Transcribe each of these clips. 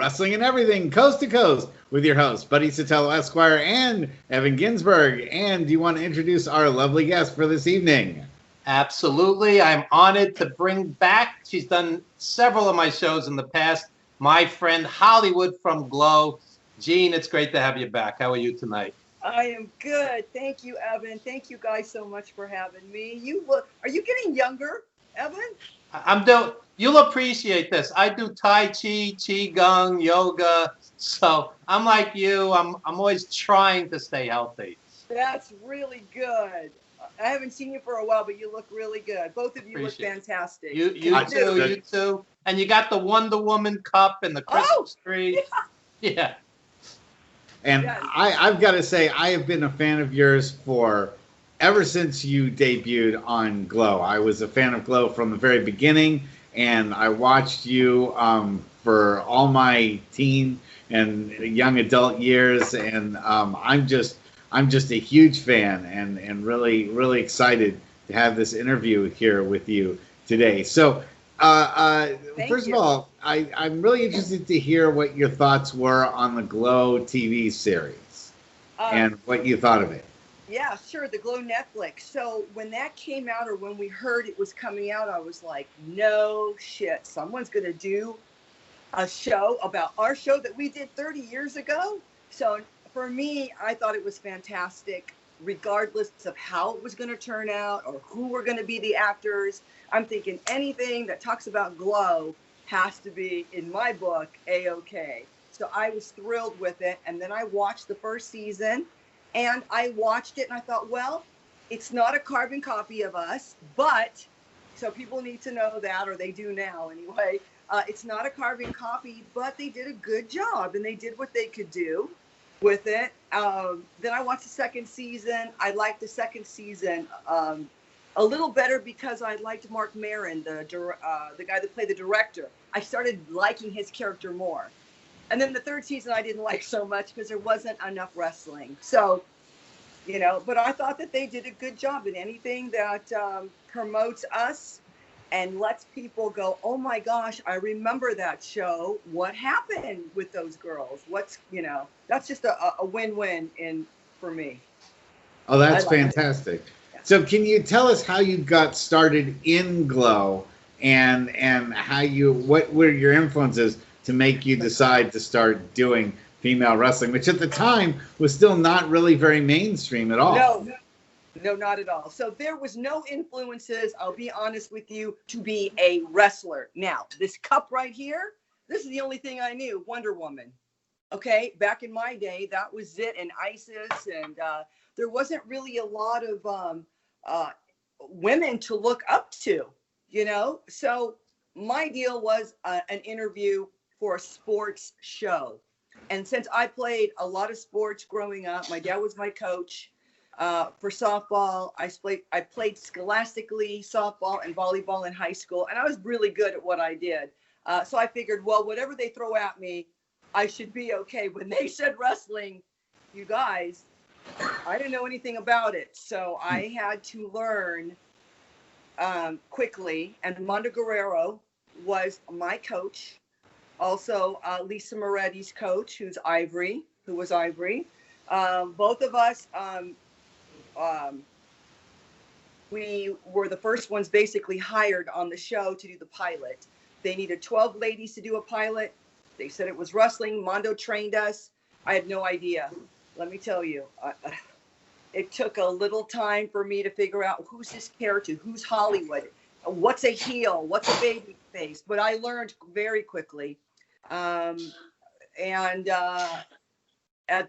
Wrestling and Everything, Coast to Coast, with your hosts, Buddy Sotello Esquire and Evan Ginzburg. And do you want to introduce our lovely guest for this evening? Absolutely. I'm honored to bring back, she's done several of my shows in the past, my friend Hollywood from Glow. Jeanne, it's great to have you back. How are you tonight? I am good. Thank you, Evan. Thank you guys so much for having me. Are you getting younger, Evan? You'll appreciate this. I do Tai Chi, Qigong, yoga. So I'm like you. I'm always trying to stay healthy. That's really good. I haven't seen you for a while, but you look really good. Both of you look fantastic. You too. And you got the Wonder Woman cup and the Christmas tree. Yeah. And I've got to say, I have been a fan of yours ever since you debuted on Glow. I was a fan of Glow from the very beginning, and I watched you for all my teen and young adult years, and I'm just a huge fan, and really, really excited to have this interview here with you today. So, first of all, I'm really interested to hear what your thoughts were on the Glow TV series and what you thought of it. Yeah, sure. The Glow Netflix. So when that came out, or when we heard it was coming out, I was like, no shit. Someone's going to do a show about our show that we did 30 years ago. So for me, I thought it was fantastic, regardless of how it was going to turn out or who were going to be the actors. I'm thinking anything that talks about Glow has to be, in my book, A-OK. So I was thrilled with it. And then I watched the first season. And I watched it and I thought, well, it's not a carbon copy of us, but, so people need to know that, or they do now anyway. It's not a carbon copy, but they did a good job and they did what they could do with it. Then I watched the second season. I liked the second season a little better because I liked Mark Maron, the guy that played the director. I started liking his character more. And then the third season I didn't like so much because there wasn't enough wrestling. So, but I thought that they did a good job in anything that promotes us and lets people go, oh my gosh, I remember that show. What happened with those girls? That's just a win-win for me. Oh, that's fantastic. Yeah. So can you tell us how you got started in Glow and what were your influences to make you decide to start doing female wrestling, which at the time was still not really very mainstream at all? No, not at all. So there was no influences, I'll be honest with you, to be a wrestler. Now, this cup right here, this is the only thing I knew, Wonder Woman. Okay, back in my day, that was it, and Isis, and there wasn't really a lot of women to look up to, So my deal was an interview for a sports show. And since I played a lot of sports growing up, my dad was my coach for softball. I played scholastically softball and volleyball in high school, and I was really good at what I did. So I figured, well, whatever they throw at me, I should be okay. When they said wrestling, you guys, I didn't know anything about it. So I had to learn quickly, and Mondo Guerrero was my coach. Also, Lisa Moretti's coach, who was Ivory. Both of us, we were the first ones basically hired on the show to do the pilot. They needed 12 ladies to do a pilot. They said it was wrestling. Mondo trained us. I had no idea. Let me tell you, it took a little time for me to figure out who's this character, who's Hollywood, what's a heel, what's a baby face. But I learned very quickly. At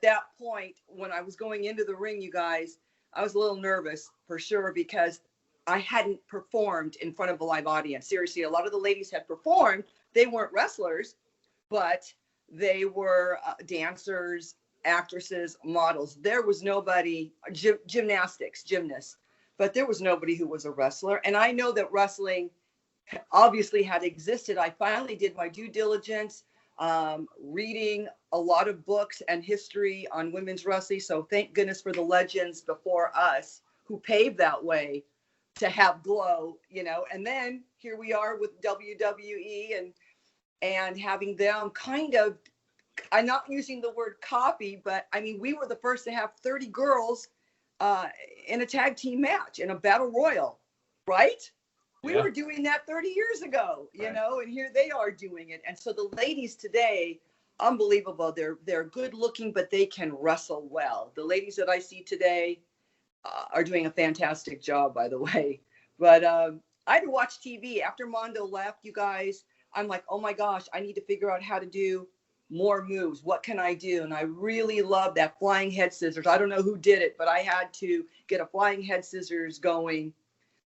that point, when I was going into the ring, you guys, I was a little nervous for sure because I hadn't performed in front of a live audience. Seriously, a lot of the ladies had performed. They weren't wrestlers, but they were dancers, actresses, models. There was nobody, gymnasts, but there was nobody who was a wrestler. And I know that wrestling obviously had existed. I finally did my due diligence, reading a lot of books and history on women's wrestling. So thank goodness for the legends before us who paved that way to have Glow, and then here we are with WWE and having them kind of, I'm not using the word copy, but I mean, we were the first to have 30 girls in a tag team match, in a battle royal, right? We were doing that 30 years ago, you know, and here they are doing it. And so the ladies today, unbelievable. They're good looking, but they can wrestle well. The ladies that I see today are doing a fantastic job, by the way. But I had to watch TV after Mondo left, you guys. I'm like, oh my gosh, I need to figure out how to do more moves. What can I do? And I really love that flying head scissors. I don't know who did it, but I had to get a flying head scissors going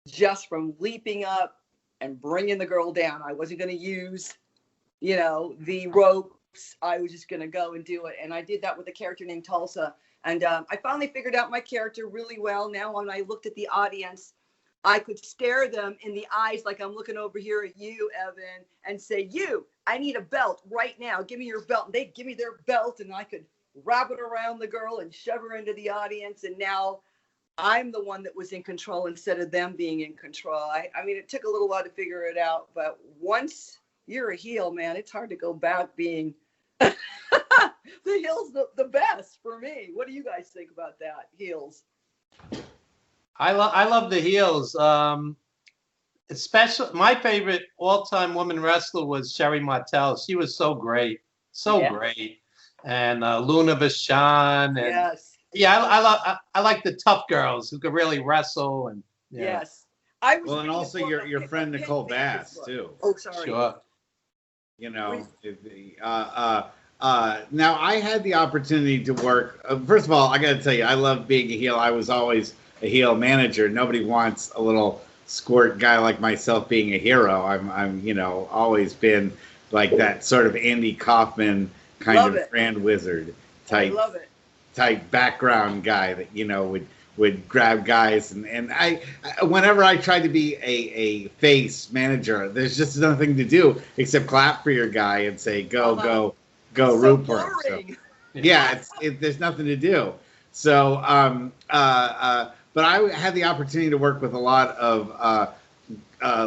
just from leaping up and bringing the girl down. I wasn't going to use, you know, the ropes. I was just going to go and do it. And I did that with a character named Tulsa. And I finally figured out my character really well. Now, when I looked at the audience, I could stare them in the eyes like I'm looking over here at you, Evan, and say, you, I need a belt right now. Give me your belt. And they'd give me their belt, and I could wrap it around the girl and shove her into the audience. And now I'm the one that was in control instead of them being in control. I mean, it took a little while to figure it out, but once you're a heel, man, it's hard to go back being the heel's the best for me. What do you guys think about that, heels? I love the heels. Especially my favorite all-time woman wrestler was Sherry Martel. She was so great, great. And Luna Vachon. And yeah, I like the tough girls who could really wrestle. And yes, I was. Well, and also your friend Nicole Bass too. Oh, sorry. Sure. You know, now I had the opportunity to work. First of all, I got to tell you, I love being a heel. I was always a heel manager. Nobody wants a little squirt guy like myself being a hero. I'm you know, always been like that sort of Andy Kaufman kind of grand wizard type. I love it. Type background guy that, you know, would grab guys, and I whenever I tried to be a face manager, there's just nothing to do except clap for your guy and say go root for him. So, yeah, there's nothing to do. So but I had the opportunity to work with a lot of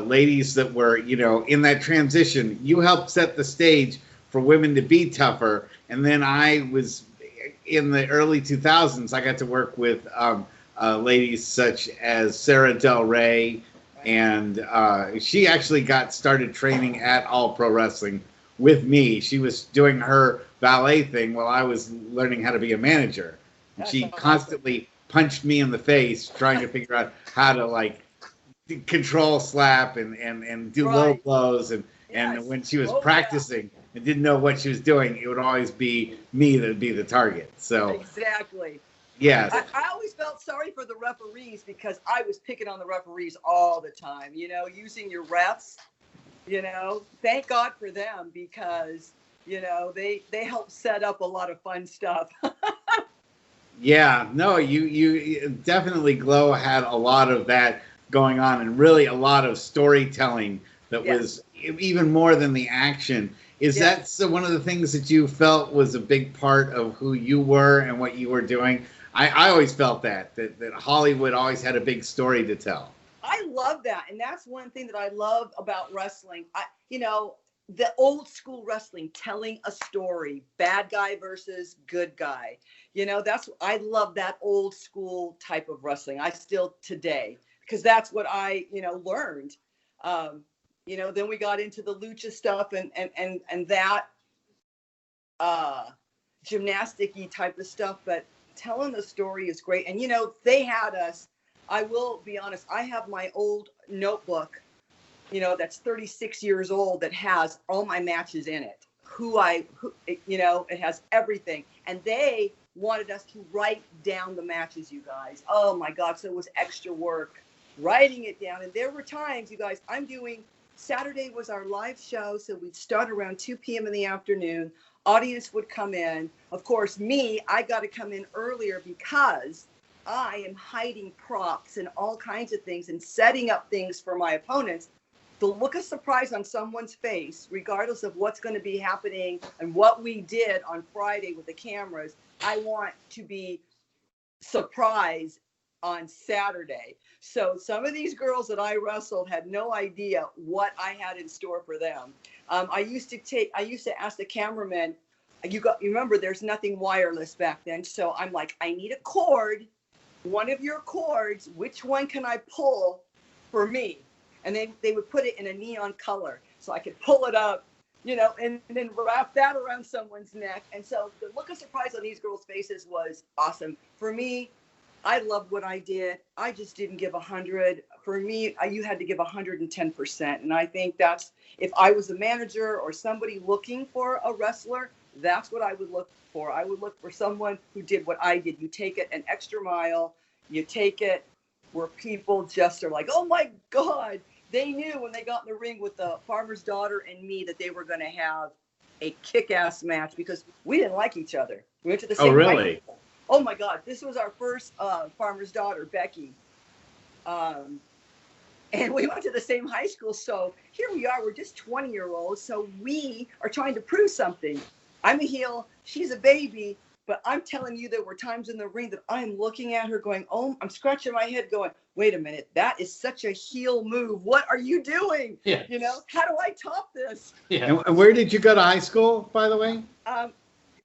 ladies that were, you know, in that transition. You helped set the stage for women to be tougher, and then I was in the early 2000s, I got to work with ladies such as Sarah Del Rey, and she actually got started training at All Pro Wrestling with me. She was doing her ballet thing while I was learning how to be a manager. And she constantly punched me in the face trying to figure out how to, like, control slap and do low blows. And when she was practicing and didn't know what she was doing, it would always be me that would be the target. So exactly. Yes. I always felt sorry for the referees because I was picking on the referees all the time, you know, using your refs, you know. Thank God for them because, you know, they help set up a lot of fun stuff. Yeah, no, you definitely, Glow had a lot of that going on, and really a lot of storytelling that was even more than the action. Is that one of the things that you felt was a big part of who you were and what you were doing? I always felt that Hollywood always had a big story to tell. I love that. And that's one thing that I love about wrestling. You know, the old school wrestling, telling a story, bad guy versus good guy. You know, I love that old school type of wrestling. I still today, because that's what I, you know, learned. You know, then we got into the lucha stuff and that gymnastic-y type of stuff, but telling the story is great. And, you know, they had us, I will be honest, I have my old notebook, you know, that's 36 years old that has all my matches in it. You know, it has everything. And they wanted us to write down the matches, you guys. Oh my God. So it was extra work writing it down. And there were times, you guys, Saturday was our live show. So we'd start around 2 p.m. in the afternoon. Audience would come in. Of course, I got to come in earlier because I am hiding props and all kinds of things and setting up things for my opponents. The look of surprise on someone's face, regardless of what's going to be happening and what we did on Friday with the cameras, I want to be surprised on Saturday. So some of these girls that I wrestled had no idea what I had in store for them. I used to ask the cameraman, you remember there's nothing wireless back then. So I'm like, I need a cord, one of your cords, which one can I pull for me? And they would put it in a neon color so I could pull it up, you know, and then wrap that around someone's neck. And so the look of surprise on these girls' faces was awesome. For me, I loved what I did. I just didn't give 100. For me, you had to give 110%. And I think that's, if I was a manager or somebody looking for a wrestler, that's what I would look for. I would look for someone who did what I did. You take it an extra mile. You take it where people just are like, oh my God. They knew when they got in the ring with the farmer's daughter and me that they were going to have a kick-ass match because we didn't like each other. We went to the same. Oh, really? Oh my God, this was our first farmer's daughter, Becky. And we went to the same high school. So here we are, we're just 20-year-olds. So we are trying to prove something. I'm a heel, she's a baby, but I'm telling you there were times in the ring that I'm looking at her going, oh, I'm scratching my head going, wait a minute, that is such a heel move. What are you doing? Yeah. You know, how do I top this? Yeah. And where did you go to high school, by the way?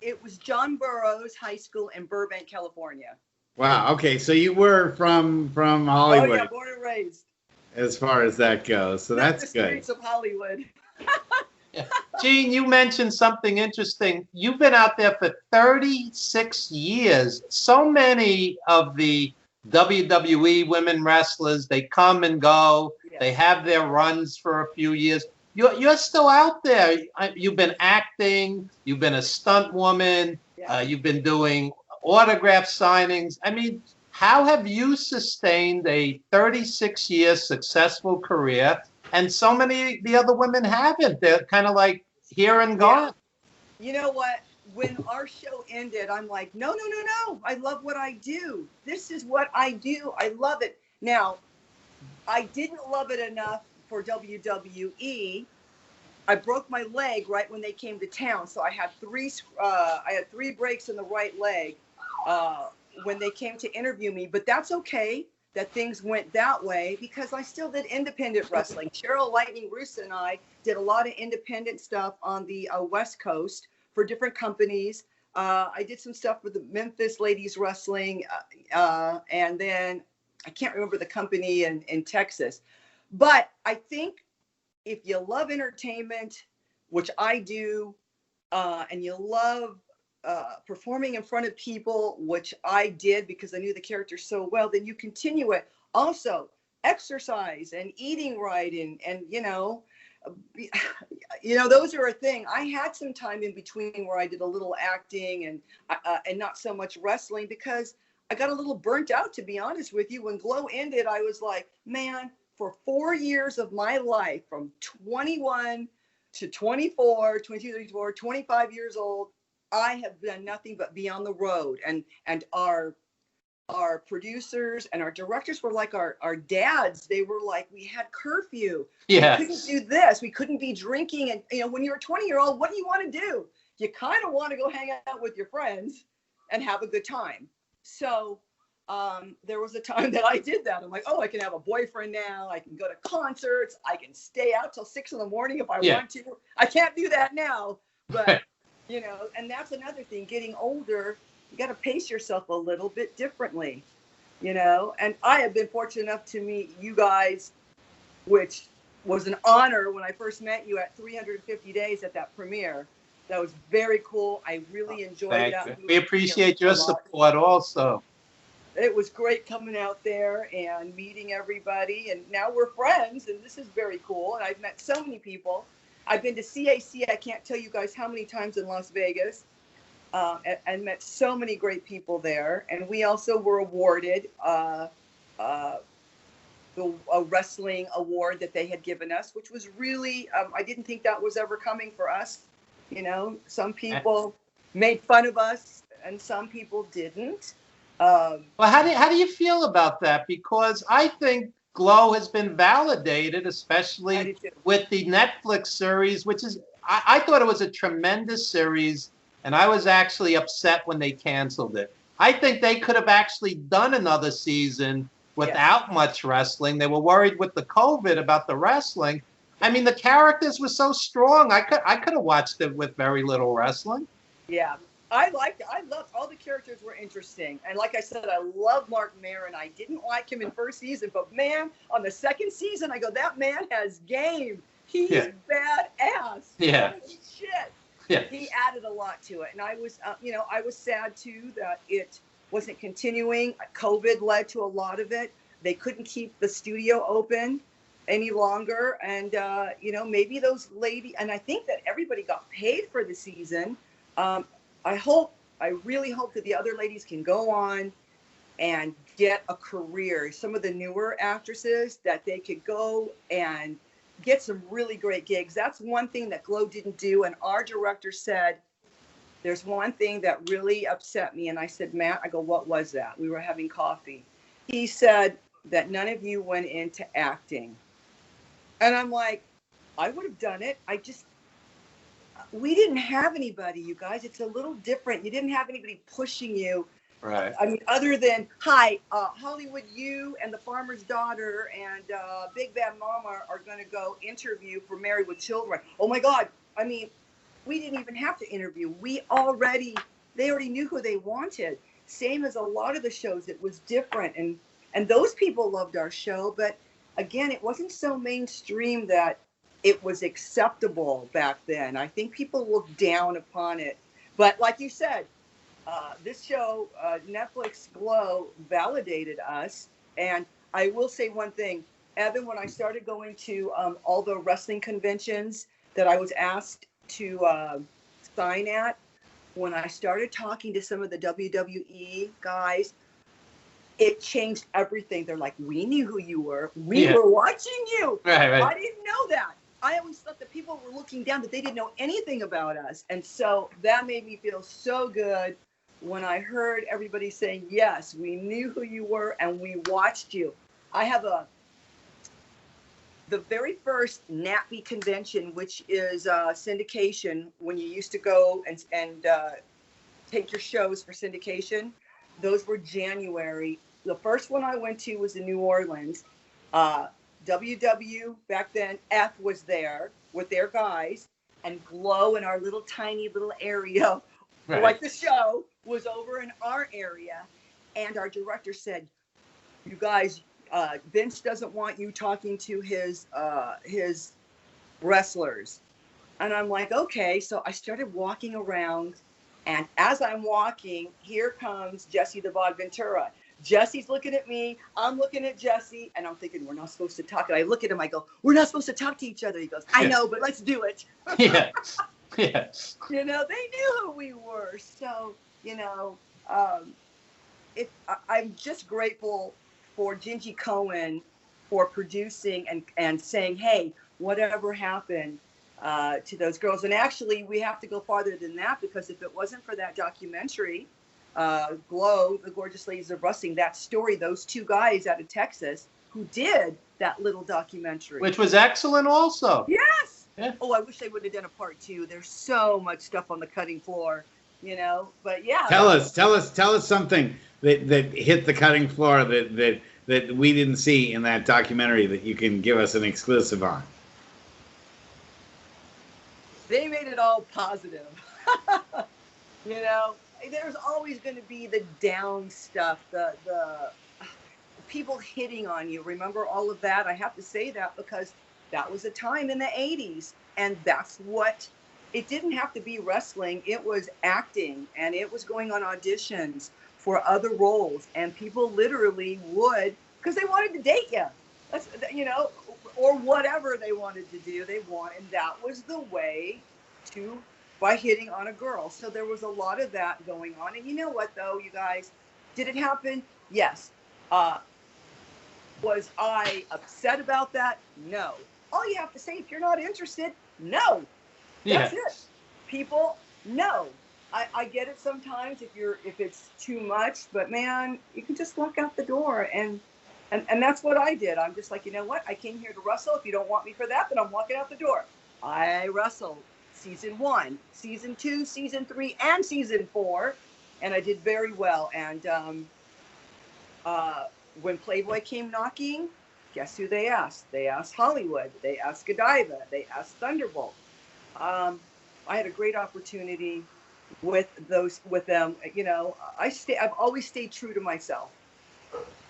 It was John Burroughs High School in Burbank, California. Wow. Okay, so you were from Hollywood. Oh yeah, born and raised. As far as that goes, so Not that's the good. streets of Hollywood. Yeah. Jeanne, you mentioned something interesting. You've been out there for 36 years. So many of the WWE women wrestlers, they come and go. Yes. They have their runs for a few years. You're still out there. You've been acting. You've been a stunt woman. Yeah. You've been doing autograph signings. I mean, how have you sustained a 36-year successful career? And so many of the other women haven't. They're kind of like here and gone. Yeah. You know what? When our show ended, I'm like, no. I love what I do. This is what I do. I love it. Now, I didn't love it enough for WWE. I broke my leg right when they came to town. So I had three breaks in the right leg when they came to interview me. But that's okay that things went that way because I still did independent wrestling. Cheryl Lightning Russo and I did a lot of independent stuff on the West Coast for different companies. I did some stuff with the Memphis Ladies Wrestling, and then I can't remember the company in Texas. But I think if you love entertainment, which I do, and you love performing in front of people, which I did because I knew the character so well, then you continue it. Also, exercise and eating right, and you know, those are a thing. I had some time in between where I did a little acting and not so much wrestling because I got a little burnt out, to be honest with you. When Glow ended, I was like, man, for 4 years of my life, from 21 to 24, 22, 24, 25 years old, I have done nothing but be on the road. And our producers and our directors were like our dads. They were like, we had curfew. Yes. We couldn't do this. We couldn't be drinking. And, you know, when you're a 20-year-old, what do you want to do? You kind of want to go hang out with your friends and have a good time. So there was a time that I did that. I'm like, oh, I can have a boyfriend now. I can go to concerts. I can stay out till 6 a.m. if I want to. I can't do that now. But, you know, and that's another thing. Getting older, you got to pace yourself a little bit differently, you know. And I have been fortunate enough to meet you guys, which was an honor when I first met you at 350 Days at that premiere. That was very cool. I really enjoyed that. We appreciate your support also. It was great coming out there and meeting everybody. And now we're friends, and this is very cool. And I've met so many people. I've been to CAC. I can't tell you guys how many times in Las Vegas. And met so many great people there. And we also were awarded a wrestling award that they had given us, which was really, I didn't think that was ever coming for us. You know, some people made fun of us and some people didn't. Well, how do you feel about that? Because I think Glow has been validated, especially with the Netflix series, which is, I thought it was a tremendous series. And I was actually upset when they canceled it. I think they could have actually done another season without much wrestling. They were worried with the COVID about the wrestling. I mean, the characters were so strong. I could have watched it with very little wrestling. Yeah. I liked it. I loved all the characters were interesting. And like I said, I love Mark Maron. I didn't like him in first season, but man, on the second season, I go, that man has game. He's badass. Yeah. Holy shit. Yeah. He added a lot to it. And I was, I was sad too that it wasn't continuing. COVID led to a lot of it. They couldn't keep the studio open any longer. And, maybe those ladies, and I think that everybody got paid for the season. I really hope that the other ladies can go on and get a career. Some of the newer actresses, that they could go and get some really great gigs. That's one thing that Glow didn't do. And our director said, there's one thing that really upset me. And I said, Matt, I go, what was that? We were having coffee. He said that none of you went into acting. And I'm like, I would have done it. We didn't have anybody, you guys. It's a little different. You didn't have anybody pushing you. Right. I mean, other than, hi, Hollywood, you and the Farmer's Daughter and Big Bad Mama are going to go interview for Married with Children. Oh, my God. I mean, we didn't even have to interview. They already knew who they wanted. Same as a lot of the shows. It was different. And those people loved our show. But, again, it wasn't so mainstream that it was acceptable back then. I think people looked down upon it. But like you said, this show, Netflix Glow, validated us. And I will say one thing, Evan, when I started going to all the wrestling conventions that I was asked to sign at, when I started talking to some of the WWE guys, it changed everything. They're like, we knew who you were. We were watching you. Right. I didn't know that. I always thought that people were looking down, that they didn't know anything about us. And so that made me feel so good when I heard everybody saying, yes, we knew who you were and we watched you. I have the very first NAPI convention, which is syndication, when you used to go and take your shows for syndication. Those were January. The first one I went to was in New Orleans. WW back then, F was there with their guys, and Glow in our little tiny little area, like the show, was over in our area. And our director said, you guys, Vince doesn't want you talking to his wrestlers. And I'm like, okay. So I started walking around, and as I'm walking, here comes Jesse the Bod Ventura. Jesse's looking at me, I'm looking at Jesse, and I'm thinking, we're not supposed to talk. And I look at him, I go, we're not supposed to talk to each other. He goes, I know, but let's do it. Yeah. They knew who we were. So, I'm just grateful for Gingy Cohen for producing and saying, hey, whatever happened to those girls. And actually, we have to go farther than that, because if it wasn't for that documentary, Glow, The Gorgeous Ladies of Wrestling, that story, those two guys out of Texas who did that little documentary. Which was excellent also. Yes. Yeah. Oh, I wish they would have done a part 2. There's so much stuff on the cutting floor, but yeah. Tell us something that hit the cutting floor that we didn't see in that documentary that you can give us an exclusive on. They made it all positive. There's always going to be the down stuff, the people hitting on you. Remember all of that? I have to say that because that was a time in the 80s, and that's what, it didn't have to be wrestling. It was acting, and it was going on auditions for other roles, and people literally would, because they wanted to date you. That's, or whatever they wanted to do. And that was the way to, by hitting on a girl. So there was a lot of that going on. And you know what, though, you guys? Did it happen? Yes. Was I upset about that? No. All you have to say, if you're not interested, no. That's it. People, no. I get it sometimes if it's too much, but man, you can just walk out the door, and that's what I did. I'm just like, you know what? I came here to wrestle. If you don't want me for that, then I'm walking out the door. I wrestled season 1, season 2, season 3, and season 4. and I did very well. And when Playboy came knocking, guess who they asked? They asked Hollywood. They asked Godiva. They asked Thunderbolt. I had a great opportunity with them. You know, I've always stayed true to myself.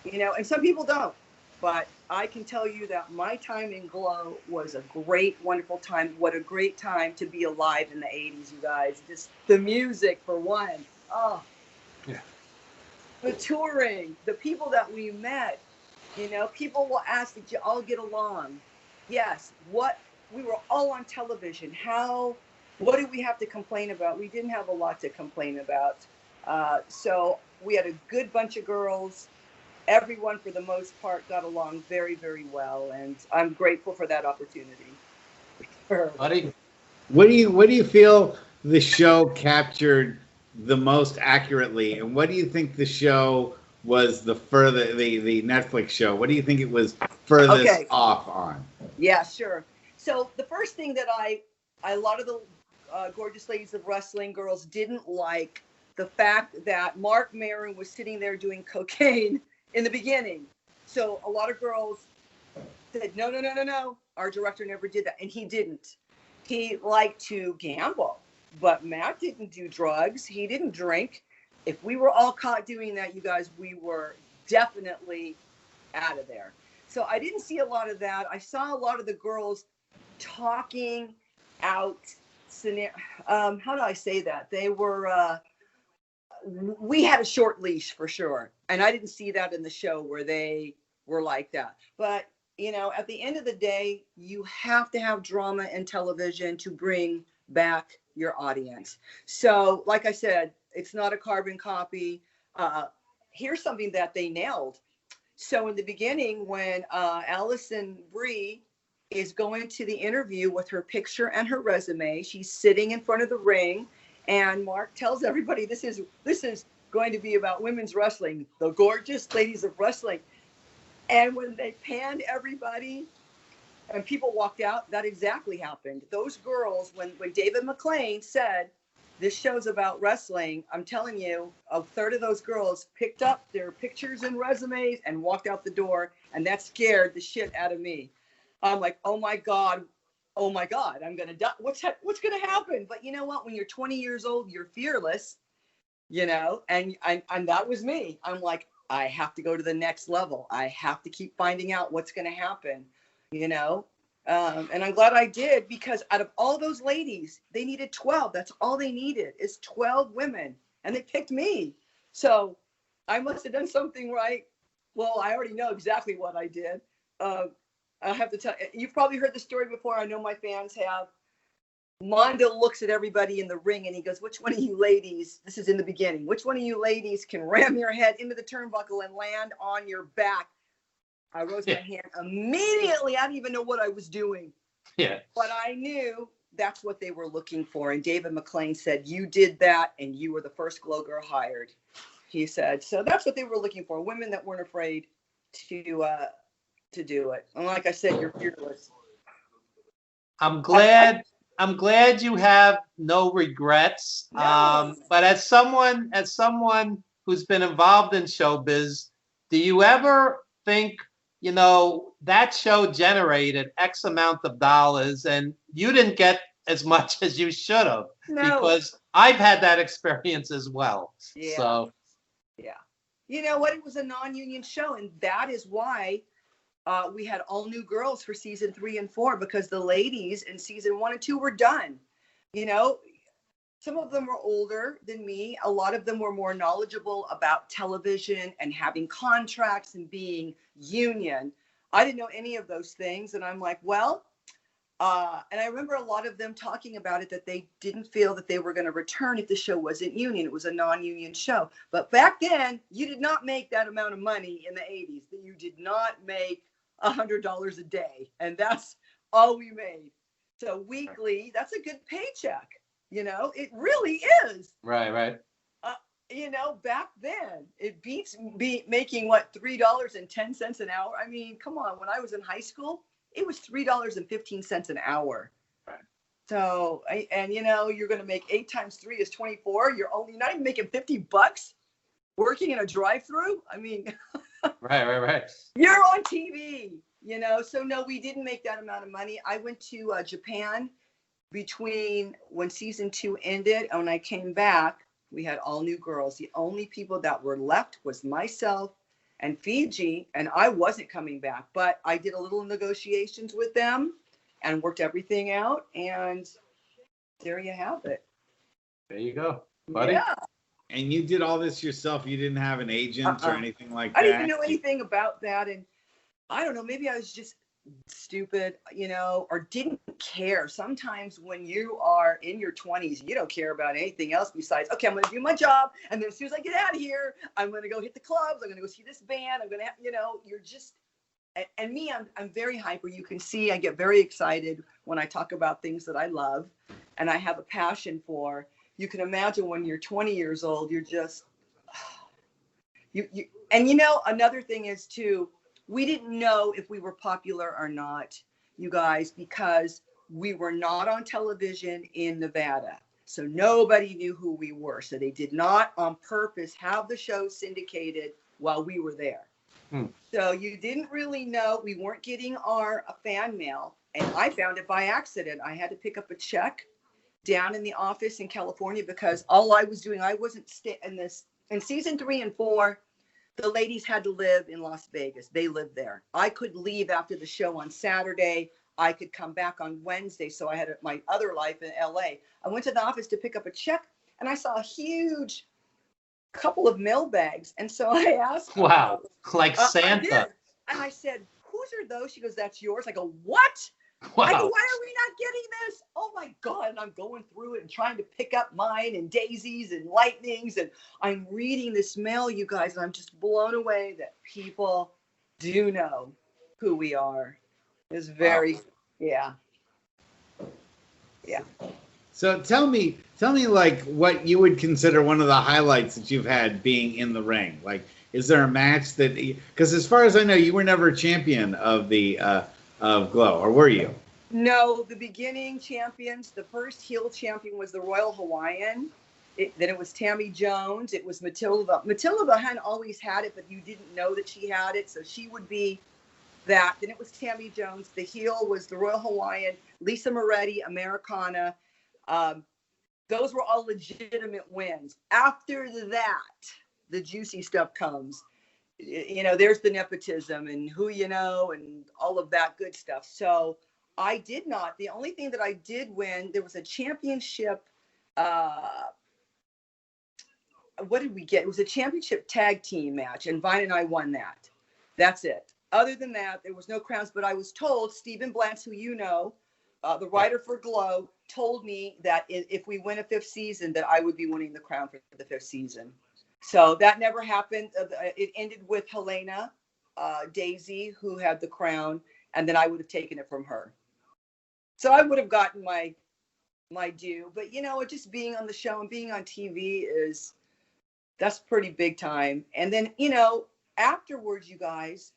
You know, and some people don't. But I can tell you that my time in Glow was a great, wonderful time. What a great time to be alive in the 80s, you guys. Just the music, for one. Oh, yeah. The touring, the people that we met. You know, people will ask, did you all get along? Yes. We were all on television. What did we have to complain about? We didn't have a lot to complain about. So we had a good bunch of girls. Everyone, for the most part, got along very, very well, and I'm grateful for that opportunity. Buddy, what do you feel the show captured the most accurately, and what do you think the show was the Netflix show? What do you think it was furthest off on? Yeah, sure. So the first thing that a lot of the gorgeous ladies of wrestling girls didn't like the fact that Mark Maron was sitting there doing cocaine in the beginning. So a lot of girls said, no. Our director never did that. And he didn't. He liked to gamble, but Matt didn't do drugs. He didn't drink. If we were all caught doing that, you guys, we were definitely out of there. So I didn't see a lot of that. I saw a lot of the girls talking out. How do I say that? They were, we had a short leash for sure. And I didn't see that in the show where they were like that. But, you know, at the end of the day, you have to have drama in television to bring back your audience. So, like I said, it's not a carbon copy. Here's something that they nailed. So in the beginning, when Allison Brie is going to the interview with her picture and her resume, she's sitting in front of the ring, and Mark tells everybody this is going to be about women's wrestling, the gorgeous ladies of wrestling. And when they panned everybody and people walked out, that exactly happened. Those girls, when David McLean said, this show's about wrestling, I'm telling you, a third of those girls picked up their pictures and resumes and walked out the door, and that scared the shit out of me. I'm like, oh my God, I'm gonna die. What's gonna happen? But you know what? When you're 20 years old, you're fearless, you know, and that was me. I'm like, I have to go to the next level. I have to keep finding out what's gonna happen, you know. And I'm glad I did, because out of all those ladies, they needed 12. That's all they needed is 12 women. And they picked me. So I must have done something right. Well, I already know exactly what I did. I have to tell you, you've probably heard the story before. I know my fans have. Mondo looks at everybody in the ring and he goes, which one of you ladies, this is in the beginning, which one of you ladies can ram your head into the turnbuckle and land on your back? I rose my hand immediately. I didn't even know what I was doing. Yeah. But I knew that's what they were looking for. And David McLean said, you did that, and you were the first Glow girl hired. He said, so that's what they were looking for, women that weren't afraid to do it. And like I said, you're fearless. I'm glad you have no regrets. No. But as someone who's been involved in showbiz, do you ever think, you know, that show generated X amount of dollars and you didn't get as much as you should have? No. Because I've had that experience as well. Yeah. So, yeah. You know what? It was a non-union show, and that is why we had all new girls for season 3 and 4, because the ladies in season 1 and 2 were done. You know, some of them were older than me. A lot of them were more knowledgeable about television and having contracts and being union. I didn't know any of those things. And I'm like, well, and I remember a lot of them talking about it, that they didn't feel that they were going to return if the show wasn't union. It was a non-union show. But back then, you did not make that amount of money in the 80s. You did not make $100 a day. And that's all we made. So weekly, that's a good paycheck. You know, it really is. Right. You know, back then, it beats making what, $3.10 an hour. I mean, come on. When I was in high school, it was $3.15 an hour. Right. So, and you know, you're going to make 8 times 3 is 24. You're not even making $50 working in a drive-through. I mean, right. You're on TV, you know. So no, we didn't make that amount of money. I went to Japan between when season 2 ended and when I came back. We had all new girls. The only people that were left was myself and Fiji, and I wasn't coming back. But I did a little negotiations with them and worked everything out, and there you have it. There you go, buddy. Yeah. And you did all this yourself? You didn't have an agent or anything like that? I didn't even know anything about that, and I don't know, maybe I was just stupid, you know, or didn't care. Sometimes when you are in your 20s, you don't care about anything else besides, okay, I'm going to do my job, and then as soon as I get out of here, I'm going to go hit the clubs, I'm going to go see this band, I'm going to, you know, you're just, and me, I'm very hyper. You can see I get very excited when I talk about things that I love and I have a passion for. You can imagine when you're 20 years old, you're just, and you know, another thing is too, we didn't know if we were popular or not, you guys, because we were not on television in Nevada. So nobody knew who we were. So they did not on purpose have the show syndicated while we were there. So you didn't really know. We weren't getting our fan mail. And I found it by accident. I had to pick up a check down in the office in California because all I was doing, I wasn't in season 3 and 4. The ladies had to live in Las Vegas. They lived there. I could leave after the show on Saturday. I could come back on Wednesday. So I had my other life in LA. I went to the office to pick up a check and I saw a huge couple of mail bags. And so I asked. Wow. Like Santa. And I said, whose are those? She goes, that's yours. I go, what? Wow. I go, why are we not getting this? Oh my God. And I'm going through it and trying to pick up mine and daisies and lightnings. And I'm reading this mail, you guys, and I'm just blown away that people do know who we are. It's very, yeah. So tell me like what you would consider one of the highlights that you've had being in the ring. Like, is there a match that, because as far as I know, you were never a champion of the, of Glow, or were you? No, the beginning champions, the first heel champion was the Royal Hawaiian. Then it was Tammy Jones. It was Matilda. Matilda hadn't always had it, but you didn't know that she had it. So she would be that. Then it was Tammy Jones. The heel was the Royal Hawaiian, Lisa Moretti, Americana. Those were all legitimate wins. After that, the juicy stuff comes. You know, there's the nepotism and who you know and all of that good stuff. So I did not. The only thing that I did win, there was a championship. What did we get? It was a championship tag team match, and Vine and I won that. That's it. Other than that, there was no crowns, but I was told, Stephen Blantz, who you know, the writer for Glow, told me that if we win a 5th season, that I would be winning the crown for the 5th season. So that never happened. It ended with Helena, Daisy, who had the crown, and then I would have taken it from her. So I would have gotten my due. But, you know, just being on the show and being on TV that's pretty big time. And then, you know, afterwards, you guys,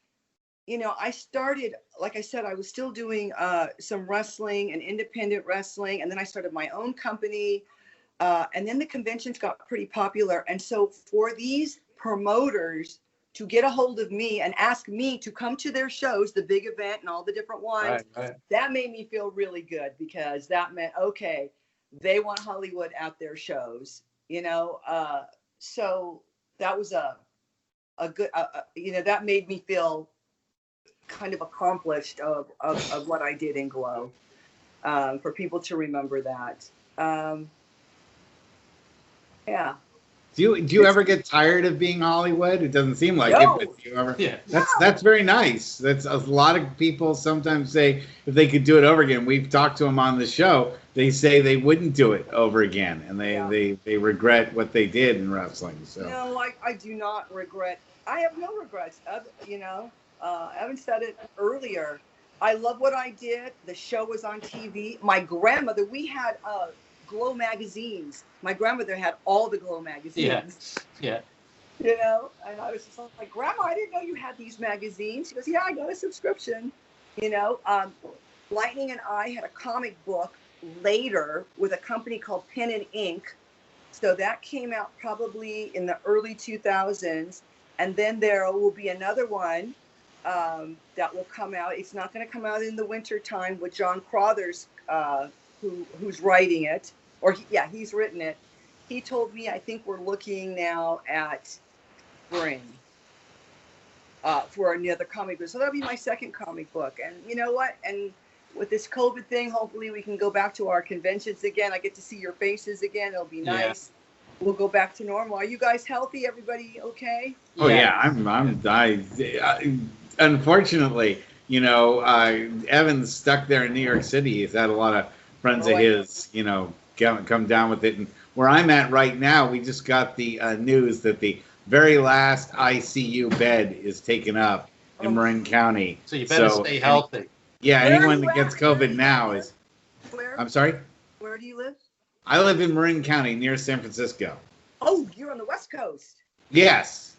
you know, I started, like I said, I was still doing some wrestling and independent wrestling. And then I started my own company. And then the conventions got pretty popular. And so for these promoters to get a hold of me and ask me to come to their shows, the big event and all the different ones, that made me feel really good because that meant, okay, they want Hollywood at their shows, you know? So that was a good, you know, that made me feel kind of accomplished of what I did in Glow, for people to remember that. Yeah. Do you ever get tired of being Hollywood? It doesn't seem like No. it, but do you ever? Yeah. That's very nice. That's a lot of people sometimes say if they could do it over again. We've talked to them on the show. They say they wouldn't do it over again, and they regret what they did in wrestling. So no, I do not regret. I have no regrets. You know, Evan said it earlier. I love what I did. The show was on TV. My grandmother, we had Glow magazines. My grandmother had all the Glow magazines. Yeah. You know, and I was just like, Grandma, I didn't know you had these magazines. She goes, yeah, I got a subscription. You know, Lightning and I had a comic book later with a company called Pen and Ink. So that came out probably in the early 2000s. And then there will be another one that will come out. It's not going to come out in the winter time with John Crothers, who's writing it. He's written it. He told me, I think we're looking now at spring for another comic book. So that'll be my second comic book. And you know what? And with this COVID thing, hopefully we can go back to our conventions again. I get to see your faces again. It'll be nice. Yeah. We'll go back to normal. Are you guys healthy? Everybody okay? Oh yeah, unfortunately, you know, Evan's stuck there in New York City. He's had a lot of friends of his, you know, come down with it. And where I'm at right now, we just got the news that the very last ICU bed is taken up in Marin County. So you better stay healthy. Yeah, anyone that gets COVID now is. Where? I'm sorry? Where do you live? I live in Marin County near San Francisco. Oh, you're on the West Coast. Yes.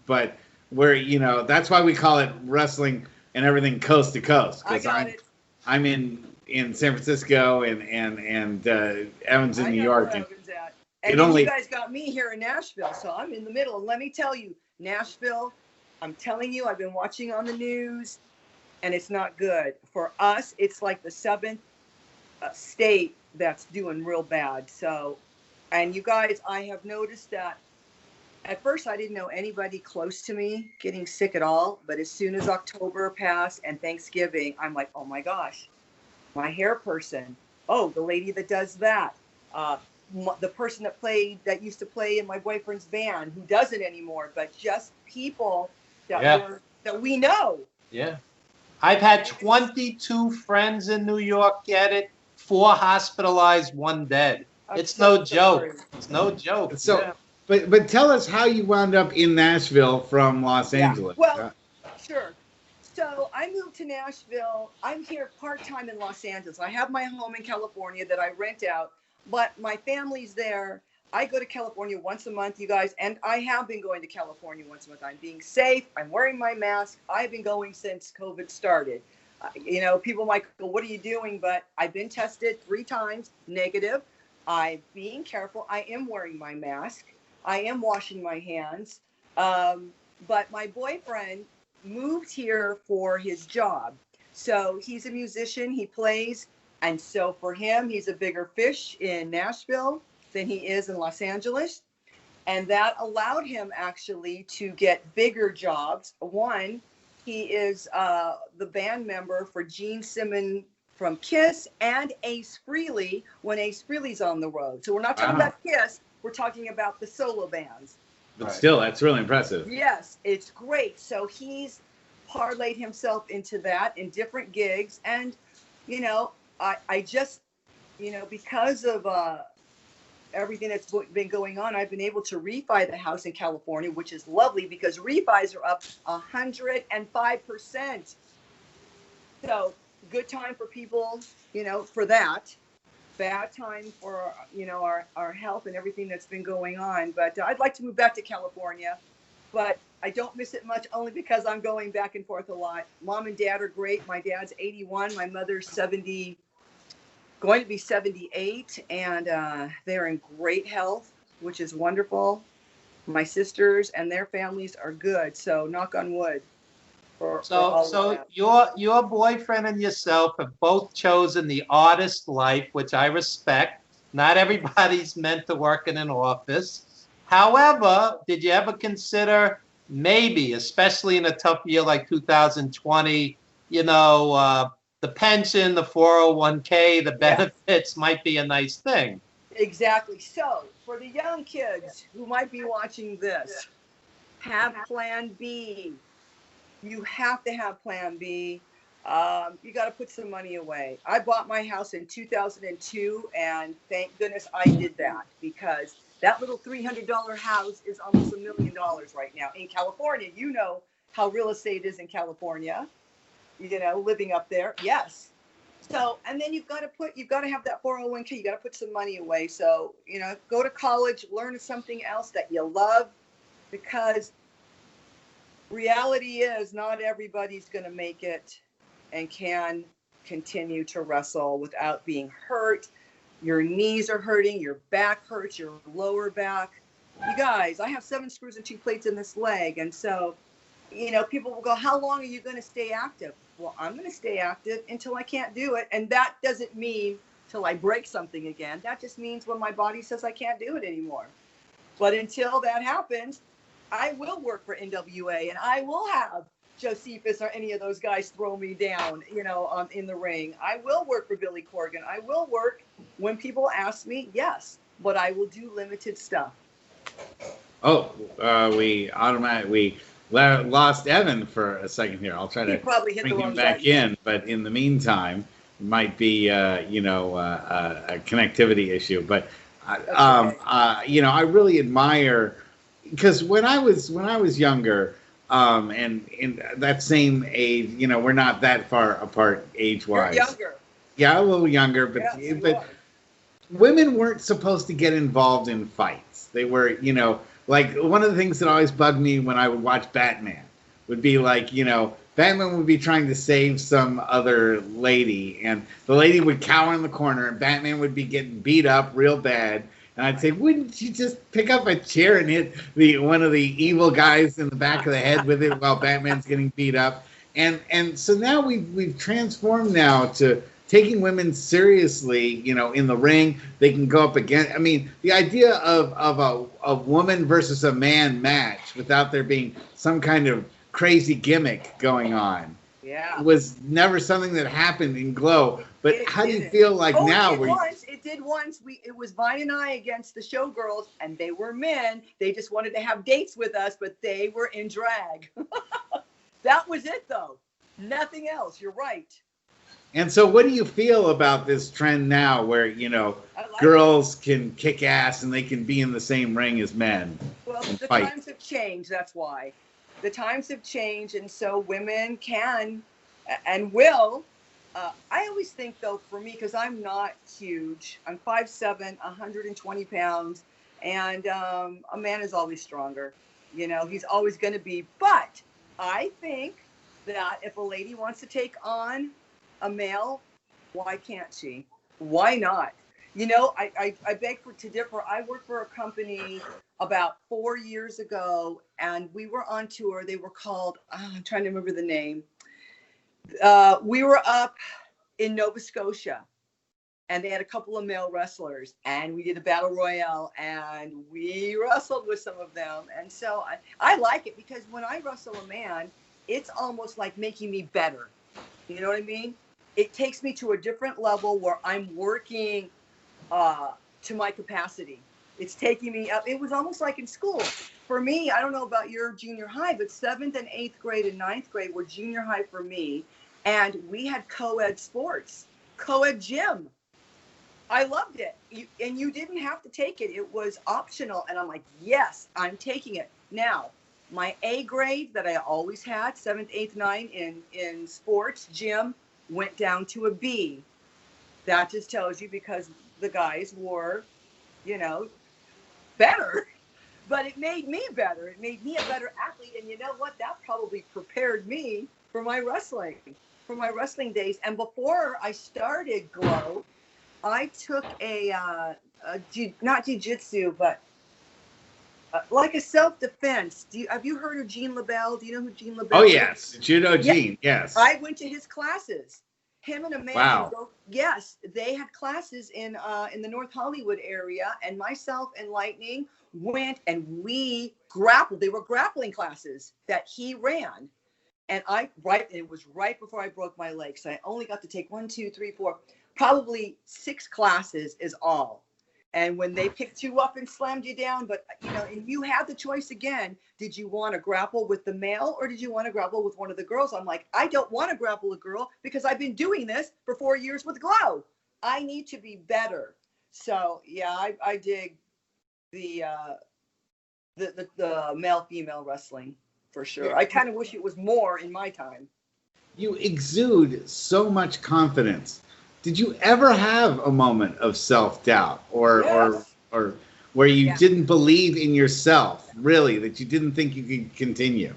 But we're, you know, that's why we call it wrestling and everything coast to coast. I got it. I'm in San Francisco and Evans in New York. And you guys got me here in Nashville, so I'm in the middle. And let me tell you, Nashville, I'm telling you, I've been watching on the news, and it's not good. For us, it's like the seventh state that's doing real bad. So, and you guys, I have noticed that at first I didn't know anybody close to me getting sick at all. But as soon as October passed and Thanksgiving, I'm like, oh my gosh, my hair person. Oh, the lady that does that. The person that used to play in my boyfriend's band, who doesn't anymore, but just people that we know. Yeah. I've had 22 friends in New York get it, 4 hospitalized, 1 dead. It's no joke. It's no joke. So, but tell us how you wound up in Nashville from Los Angeles. Well, sure. So I moved to Nashville. I'm here part-time in Los Angeles. I have my home in California that I rent out, but my family's there. I go to California once a month, you guys, and I have been going to California once a month. I'm being safe. I'm wearing my mask. I've been going since COVID started. You know, people might go, what are you doing? But I've been tested 3 times, negative. I'm being careful. I am wearing my mask. I am washing my hands. But my boyfriend moved here for his job. So he's a musician. He plays. And so for him, he's a bigger fish in Nashville than he is in Los Angeles. And that allowed him actually to get bigger jobs. One, he is the band member for Gene Simmons from Kiss and Ace Frehley when Ace Frehley's on the road. So we're not talking about Kiss, we're talking about the solo bands. But still, that's really impressive. Yes, it's great. So he's parlayed himself into that in different gigs. And, you know, I just, you know, because of everything that's been going on, I've been able to refi the house in California, which is lovely because refis are up 105%. So good time for people, you know, for that. Bad time for, you know, our health and everything that's been going on. But I'd like to move back to California, but I don't miss it much only because I'm going back and forth a lot. Mom and dad are great. My dad's 81. My mother's 70, going to be 78. And they're in great health, which is wonderful. My sisters and their families are good. So knock on wood. So your boyfriend and yourself have both chosen the artist life, which I respect. Not everybody's meant to work in an office. However, did you ever consider maybe, especially in a tough year like 2020, you know, the pension, the 401k, the benefits might be a nice thing? Exactly. So for the young kids who might be watching this, have Plan B. You have to have Plan B. You got to put some money away. I bought my house in 2002, and thank goodness I did that because that little $300 house is almost $1 million right now in California. You know how real estate is in California. You know, living up there. Yes. So, and then you've got to have that 401k. You got to put some money away. So, you know, go to college, learn something else that you love, because reality is not everybody's going to make it and can continue to wrestle without being hurt. Your knees are hurting, your back hurts, your lower back. You guys, I have 7 screws and 2 plates in this leg. And so, you know, people will go, how long are you going to stay active? Well, I'm going to stay active until I can't do it. And that doesn't mean till I break something again. That just means when my body says I can't do it anymore. But until that happens, I will work for NWA, and I will have Josephus or any of those guys throw me down, you know, in the ring. I will work for Billy Corgan. I will work when people ask me, yes, but I will do limited stuff. Oh, we lost Evan for a second here. I'll try to bring him back in, but in the meantime, it might be you know, a connectivity issue. But you know, I really admire, because when I was younger, and in that same age, you know, we're not that far apart age-wise. You're younger. Yeah, a little younger, but yeah, but women weren't supposed to get involved in fights. They were, you know, like one of the things that always bugged me when I would watch Batman would be like, you know, Batman would be trying to save some other lady, and the lady would cower in the corner, and Batman would be getting beat up real bad. And I'd say, wouldn't you just pick up a chair and hit one of the evil guys in the back of the head with it while Batman's getting beat up? And so now we've transformed now to taking women seriously, you know, in the ring. They can go up against, I mean, the idea of a woman versus a man match without there being some kind of crazy gimmick going on. Yeah. Was never something that happened in Glow. But how do you feel like now? It did once. It was Vine and I against the Showgirls, and they were men. They just wanted to have dates with us, but they were in drag. That was it, though. Nothing else. You're right. And so what do you feel about this trend now where, you know, girls can kick ass and they can be in the same ring as men? Well, the times have changed. That's why. The times have changed, and so women can and will. I always think, though, for me, because I'm not huge, I'm 5'7", 120 pounds, and a man is always stronger. You know, he's always going to be. But I think that if a lady wants to take on a male, why can't she? Why not? You know, I beg to differ. I worked for a company about 4 years ago, and we were on tour. They were called, I'm trying to remember the name. We were up in Nova Scotia, and they had a couple of male wrestlers, and we did a battle royale, and we wrestled with some of them. And so I like it, because when I wrestle a man, it's almost like making me better. You know what I mean? It takes me to a different level where I'm working to my capacity. It's taking me up. It was almost like in school. For me, I don't know about your junior high, but 7th and 8th grade and 9th grade were junior high for me. And we had co-ed sports, co-ed gym. I loved it. And you didn't have to take it. It was optional. And I'm like, yes, I'm taking it. Now, my A grade that I always had, 7th, 8th, 9th in sports gym, went down to a B. That just tells you, because the guys were, you know, better. But it made me better. It made me a better athlete. And you know what? That probably prepared me for my wrestling days. And before I started Glow, I took not jiu-jitsu, but like a self-defense. Have you heard of Jeanne LaBelle? Do you know who Jeanne LaBelle is? Oh, yes. Judo Jeanne, yes. I went to his classes. Him and a man. Wow. Yes, they had classes in the North Hollywood area, and myself and Lightning went, and we grappled. They were grappling classes that he ran. And it was right before I broke my leg. So I only got to take 1, 2, 3, 4, probably 6 classes is all. And when they picked you up and slammed you down, but, you know, and you had the choice again, did you want to grapple with the male or did you want to grapple with one of the girls? I'm like, I don't want to grapple a girl because I've been doing this for 4 years with Glow. I need to be better. So, yeah, I dig the male-female wrestling for sure. I kind of wish it was more in my time. You exude so much confidence. Did you ever have a moment of self-doubt or where you didn't believe in yourself, really, that you didn't think you could continue?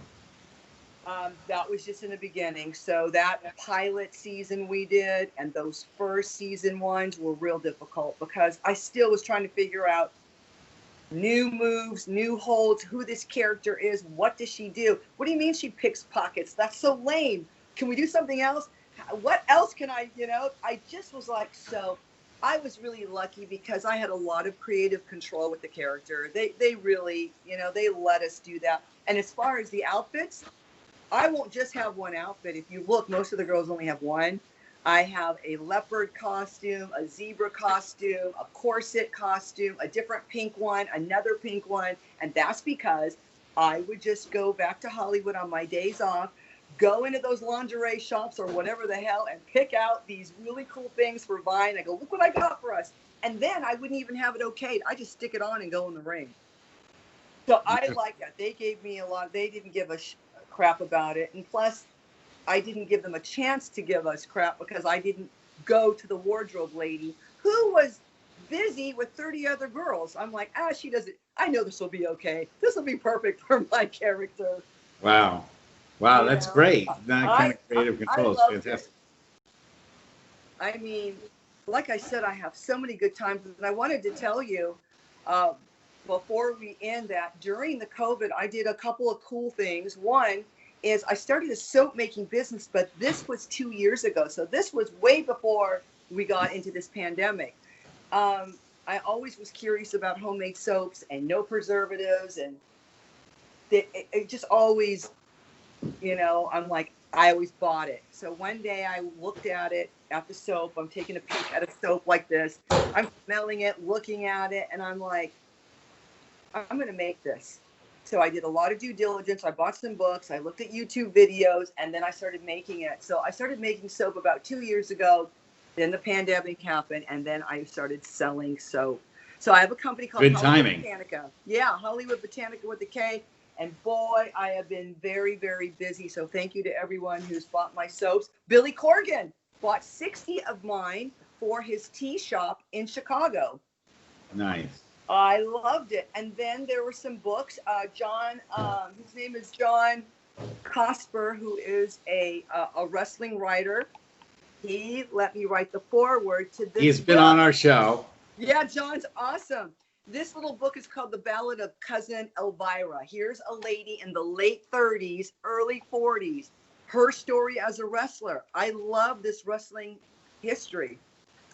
That was just in the beginning. So that pilot season we did and those first season ones were real difficult because I still was trying to figure out new moves, new holds, who this character is, what does she do? What do you mean she picks pockets? That's so lame. Can we do something else? What else can I, I just was like, so I was really lucky because I had a lot of creative control with the character. They really, they let us do that. And as far as the outfits, I won't just have one outfit. If you look, most of the girls only have one. I have a leopard costume, a zebra costume, a corset costume, a different pink one, another pink one. And that's because I would just go back to Hollywood on my days off, go into those lingerie shops or whatever the hell and pick out these really cool things for Vine. I go, look what I got for us. And then I wouldn't even have it okayed. I just stick it on and go in the ring. So I like that. They gave me a lot. They didn't give a crap about it. And plus, I didn't give them a chance to give us crap because I didn't go to the wardrobe lady who was busy with 30 other girls. I'm like, she doesn't, I know this will be okay. This will be perfect for my character. Wow. Wow, that's great. That kind of creative control is fantastic. I mean, like I said, I have so many good times. And I wanted to tell you, before we end that, during the COVID, I did a couple of cool things. One is I started a soap making business, but this was 2 years ago. So this was way before we got into this pandemic. I always was curious about homemade soaps and no preservatives. And it just always, I'm like, I always bought it. So one day I looked at it, at the soap. I'm taking a peek at a soap like this. I'm smelling it, looking at it, and I'm like, I'm going to make this. So I did a lot of due diligence. I bought some books. I looked at YouTube videos, and then I started making it. So I started making soap about 2 years ago. Then the pandemic happened, and then I started selling soap. So I have a company called Hollywood Botanica. Yeah, Hollywood Botanica with a K. And boy, I have been very, very busy. So thank you to everyone who's bought my soaps. Billy Corgan bought 60 of mine for his tea shop in Chicago. Nice. I loved it. And then there were some books. John, his name is John Cosper, who is a wrestling writer. He let me write the foreword to this. He's been on our show. Yeah, John's awesome. This little book is called The Ballad of Cousin Elvira. Here's a lady in the late 30s, early 40s. Her story as a wrestler. I love this wrestling history.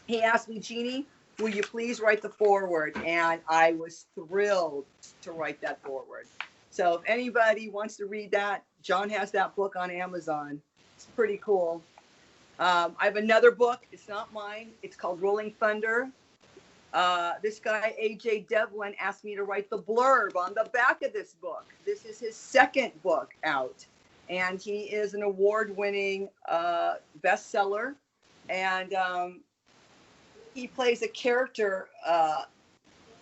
He asked me, Jeannie, will you please write the foreword? And I was thrilled to write that foreword. So if anybody wants to read that, John has that book on Amazon. It's pretty cool. I have another book. It's not mine. It's called Rolling Thunder. This guy, AJ Devlin, asked me to write the blurb on the back of this book. This is his second book out. And he is an award-winning bestseller. And he plays a character.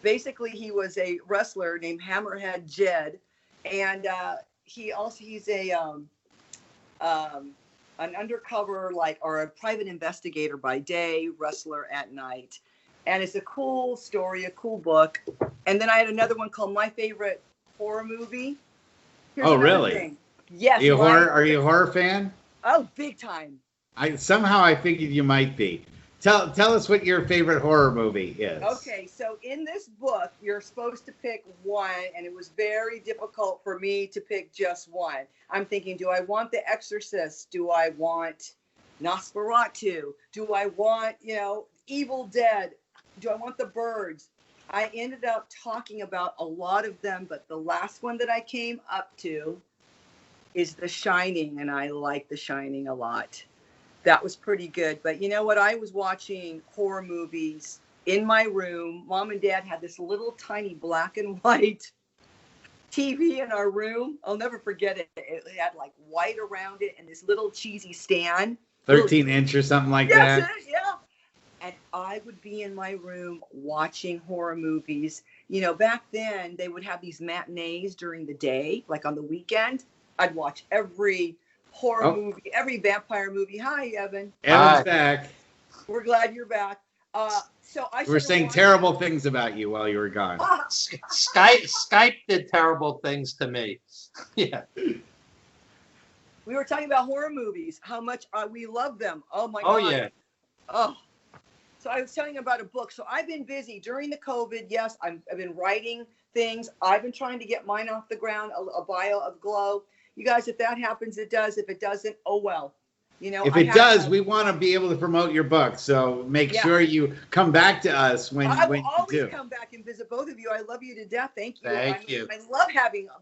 Basically, he was a wrestler named Hammerhead Jed. And he's an undercover, or a private investigator by day, wrestler at night. And it's a cool story, a cool book. And then I had another one called My Favorite Horror Movie. Here's really? Thing. Yes. Are you a horror fan? Oh, big time. Somehow I figured you might be. Tell us what your favorite horror movie is. Okay, so in this book, you're supposed to pick one, and it was very difficult for me to pick just one. I'm thinking, do I want The Exorcist? Do I want Nosferatu? Do I want, Evil Dead? Do I want The Birds? I ended up talking about a lot of them, but the last one that I came up to is The Shining, and I like The Shining a lot. That was pretty good. But you know what? I was watching horror movies in my room. Mom and Dad had this little tiny black and white TV in our room. I'll never forget it. It had white around it and this little cheesy stand. 13-inch or something like that. Yeah. And I would be in my room watching horror movies. Back then they would have these matinees during the day, on the weekend. I'd watch every horror movie, every vampire movie. Hi, Evan. Evan's back. We're glad you're back. We're saying terrible things about you while you were gone. Skype did terrible things to me. Yeah. We were talking about horror movies, how much we love them. Oh my Oh God. yeah. Oh. So I was telling you about a book. So I've been busy during the COVID. Yes, I've been writing things. I've been trying to get mine off the ground, a bio of Glow. You guys, if that happens, it does. If it doesn't, oh well. You know, if it does, we want to be able to promote your book. So make sure you come back to us when I will you always do. Come back and visit both of you. I love you to death. Thank you. Thank you. I love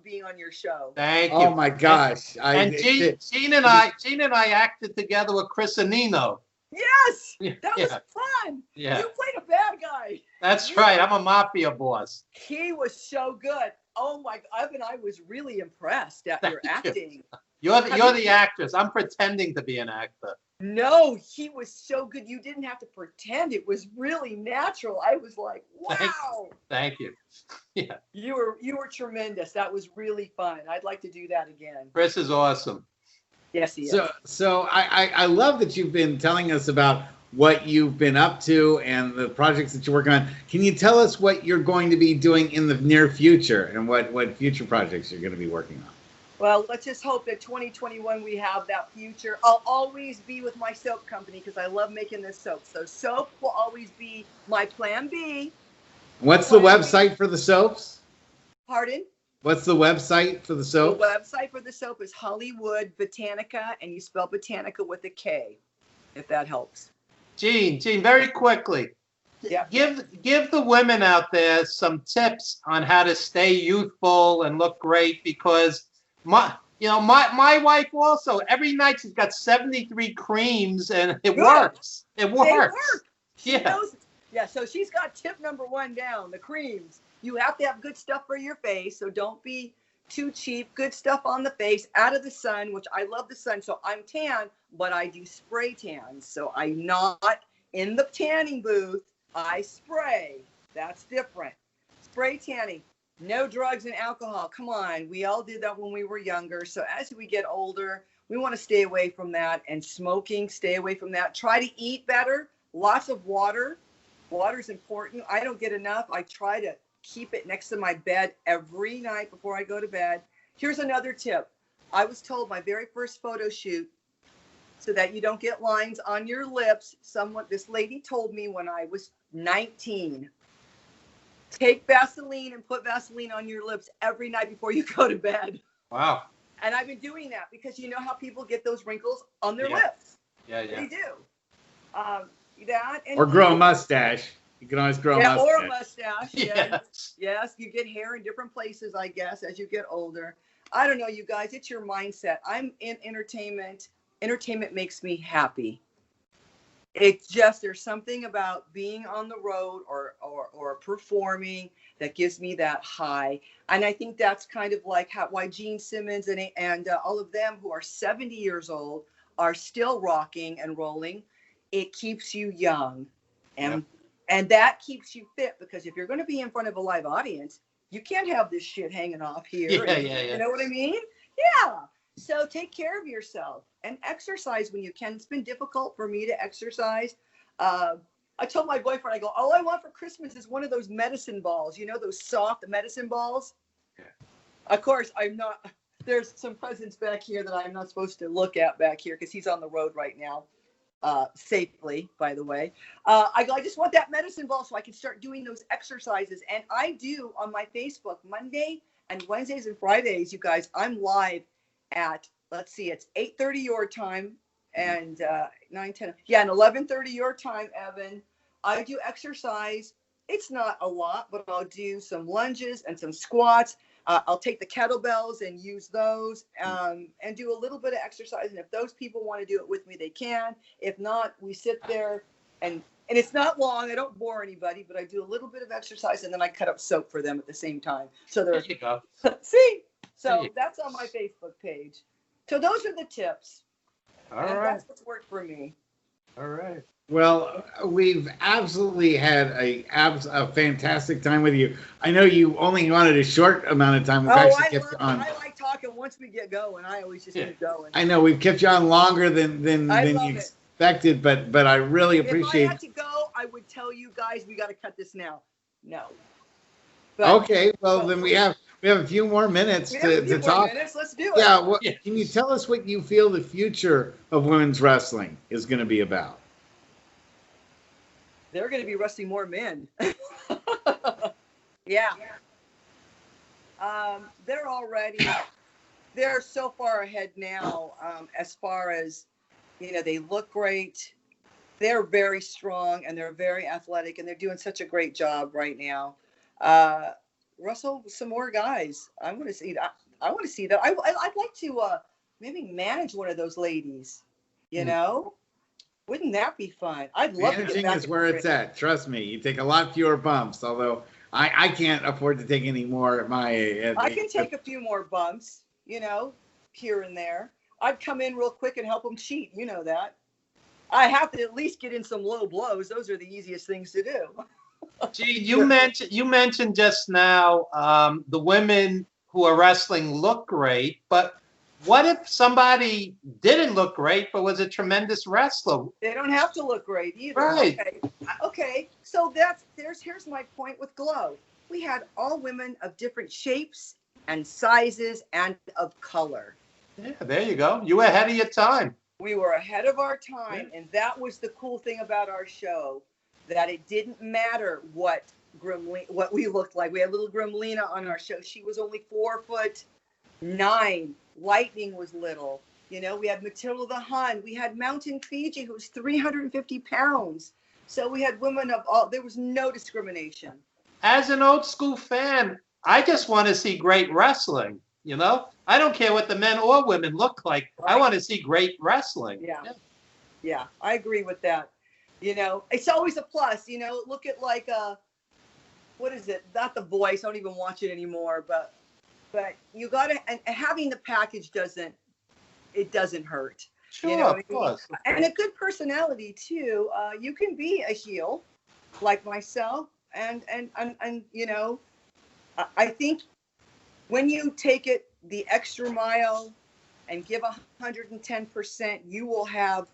being on your show. Thank you. Oh my gosh. And Jeanne and I acted together with Chris and Nino. Yes, that was fun. Yeah. You played a bad guy. That's right. I'm a mafia boss. He was so good. Oh my God, Evan, I was really impressed at your acting. You're the actress. I'm pretending to be an actor. No, he was so good. You didn't have to pretend. It was really natural. I was like, wow. Thank you. Yeah. You were tremendous. That was really fun. I'd like to do that again. Chris is awesome. Yes, he is. So I love that you've been telling us about what you've been up to and the projects that you're working on. Can you tell us what you're going to be doing in the near future and what future projects you're going to be working on? Well, let's just hope that 2021 we have that future. I'll always be with my soap company because I love making this soap. So soap will always be my plan B. What's the website for the soaps? Pardon? What's the website for the soap? The website for the soap is Hollywood Botanica, and you spell Botanica with a K, if that helps. Jeanne, very quickly. Yeah. Give the women out there some tips on how to stay youthful and look great, because my wife also, every night she's got 73 creams and it works. It works. They work. She Yeah. knows. Yeah, so she's got tip number 1 down, the creams. You have to have good stuff for your face, so don't be too cheap. Good stuff on the face, out of the sun, which I love the sun. So I'm tan, but I do spray tans. So I'm not in the tanning booth. I spray. That's different. Spray tanning. No drugs and alcohol. Come on. We all did that when we were younger. So as we get older, we want to stay away from that. And smoking, stay away from that. Try to eat better. Lots of water. Water's important. I don't get enough. I try to keep it next to my bed every night before I go to bed. Here's another tip. I was told my very first photo shoot, so that you don't get lines on your lips. This lady told me when I was 19, take Vaseline and put Vaseline on your lips every night before you go to bed. Wow. And I've been doing that because you know how people get those wrinkles on their lips. Yeah. They do. Or grow a mustache. You can always grow a mustache. Or a mustache. Yes. Yes, you get hair in different places, I guess, as you get older. I don't know, you guys. It's your mindset. I'm in entertainment. Entertainment makes me happy. It's just, there's something about being on the road or performing that gives me that high. And I think that's kind of like why Gene Simmons and all of them who are 70 years old are still rocking and rolling. It keeps you young. And that keeps you fit, because if you're going to be in front of a live audience, you can't have this shit hanging off here. Yeah. You know what I mean? Yeah. So take care of yourself and exercise when you can. It's been difficult for me to exercise. I told my boyfriend, I go, all I want for Christmas is one of those medicine balls, you know, those soft medicine balls. Yeah. Of course, there's some presents back here that I'm not supposed to look at back here because he's on the road right now. Safely, by the way. I just want that medicine ball so I can start doing those exercises. And I do on my Facebook Monday and Wednesdays and Fridays, you guys. I'm live at, let's see, it's 8:30 your time and 9:10. Yeah, and 11:30 your time, Evan. I do exercise. It's not a lot, but I'll do some lunges and some squats. I'll take the kettlebells and use those and do a little bit of exercise. And if those people want to do it with me, they can. If not, we sit there and it's not long. I don't bore anybody, but I do a little bit of exercise and then I cut up soap for them at the same time. So there you go. See? So that's on my Facebook page. So those are the tips. All right. That's what's worked for me. All right. Well, we've absolutely had a fantastic time with you. I know you only wanted a short amount of time. I like talking once we get going. I always just keep going. I know we've kept you on longer than you expected, but I really appreciate. If I had to go, I would tell you guys we got to cut this now. No. Okay, well then we We have a few more minutes to talk. Let's do it. Yeah, can you tell us what you feel the future of women's wrestling is going to be about? They're going to be wrestling more men. Yeah. They're so far ahead now, as far as, they look great. They're very strong and they're very athletic and they're doing such a great job right now. Wrestle some more guys. I want to see that. I'd like to maybe manage one of those ladies. Wouldn't that be fun? I'd love to get back. Managing is where it's at. Trust me, you take a lot fewer bumps. Although I can't afford to take any more at my age. I can take a few more bumps, here and there. I'd come in real quick and help them cheat. You know that. I have to at least get in some low blows. Those are the easiest things to do. Gee, you mentioned just now the women who are wrestling look great, but what if somebody didn't look great but was a tremendous wrestler? They don't have to look great either. Right. Okay. So here's my point with Glow. We had all women of different shapes and sizes and of color. Yeah, there you go. You were ahead of your time. We were ahead of our time, and that was the cool thing about our show, that it didn't matter what we looked like. We had little Grimlina on our show. She was only 4'9". Lightning was little. We had Matilda the Hun. We had Mountain Fiji, who was 350 pounds. So we had women of all. There was no discrimination. As an old school fan, I just want to see great wrestling. I don't care what the men or women look like. Right. I want to see great wrestling. Yeah, I agree with that. It's always a plus. Look at what is it? Not The Voice. I don't even watch it anymore. But you gotta, and having the package doesn't hurt. Sure, of course. And a good personality too. You can be a heel, like myself, and I think when you take it the extra mile and give 110%, you will have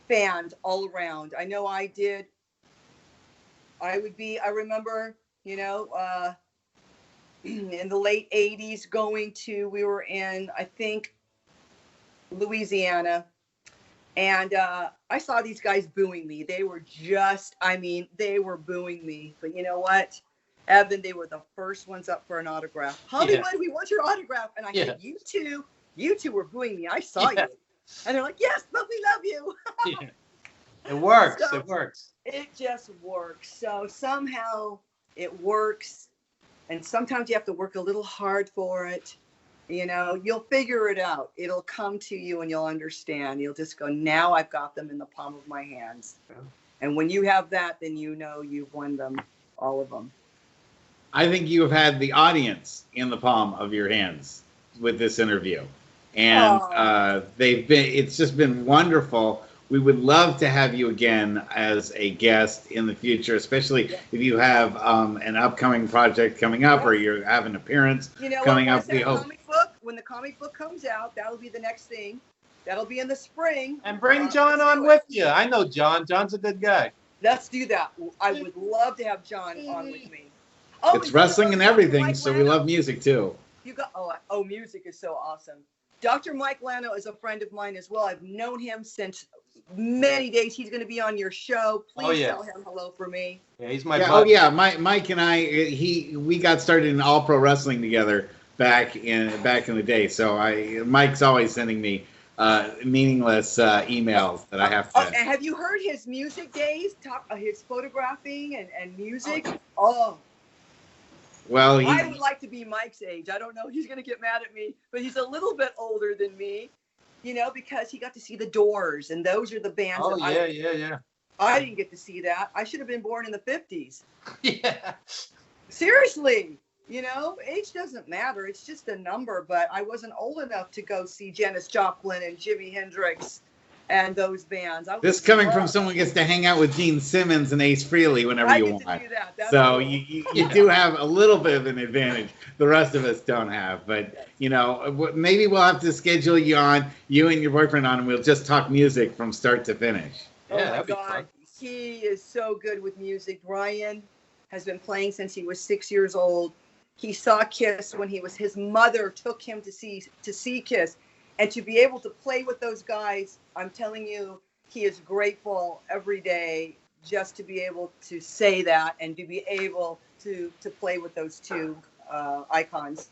fans all around. I know I did. I remember, in the late 80s we were in, I think, Louisiana. And I saw these guys booing me. They were they were booing me. But you know what? Evan, they were the first ones up for an autograph. Hollywood, we want your autograph. And I said, you two were booing me. I saw you. And they're like, yes, but we love you. It works. It works. It just works. So somehow it works. And sometimes you have to work a little hard for it. You'll figure it out. It'll come to you and you'll understand. You'll just go, now I've got them in the palm of my hands. Yeah. And when you have that, then you've won them, all of them. I think you have had the audience in the palm of your hands with this interview. And it's just been wonderful. We would love to have you again as a guest in the future, especially if you have an upcoming project coming up or you have an appearance coming up. When the comic book comes out, that'll be the next thing. That'll be in the spring. And bring John on with you. I know John. John's a good guy. Let's do that. I would love to have John on with me. It's wrestling and everything, so we love music too. Music is so awesome. Dr. Mike Lano is a friend of mine as well. I've known him since many days. He's going to be on your show. Please tell him hello for me. Yeah, he's my buddy. Mike and I, we got started in All Pro Wrestling together back in the day. So Mike's always sending me meaningless emails that I have to. And have you heard his music days? His photographing and music. Well, I would like to be Mike's age. I don't know. He's going to get mad at me, but he's a little bit older than me, because he got to see the Doors, and those are the bands. Yeah. I didn't get to see that. I should have been born in the 50s. Yeah. Seriously, age doesn't matter. It's just a number, but I wasn't old enough to go see Janis Joplin and Jimi Hendrix and those bands. This coming from someone who gets to hang out with Gene Simmons and Ace Frehley whenever you want. I get to do that. So you do have a little bit of an advantage the rest of us don't have. But, maybe we'll have to schedule you and your boyfriend on, and we'll just talk music from start to finish. Yeah, that'd be fun. He is so good with music. Ryan has been playing since he was 6 years old. he saw Kiss when his mother took him to see Kiss, and to be able to play with those guys, I'm telling you, he is grateful every day just to be able to say that and to be able to play with those two icons.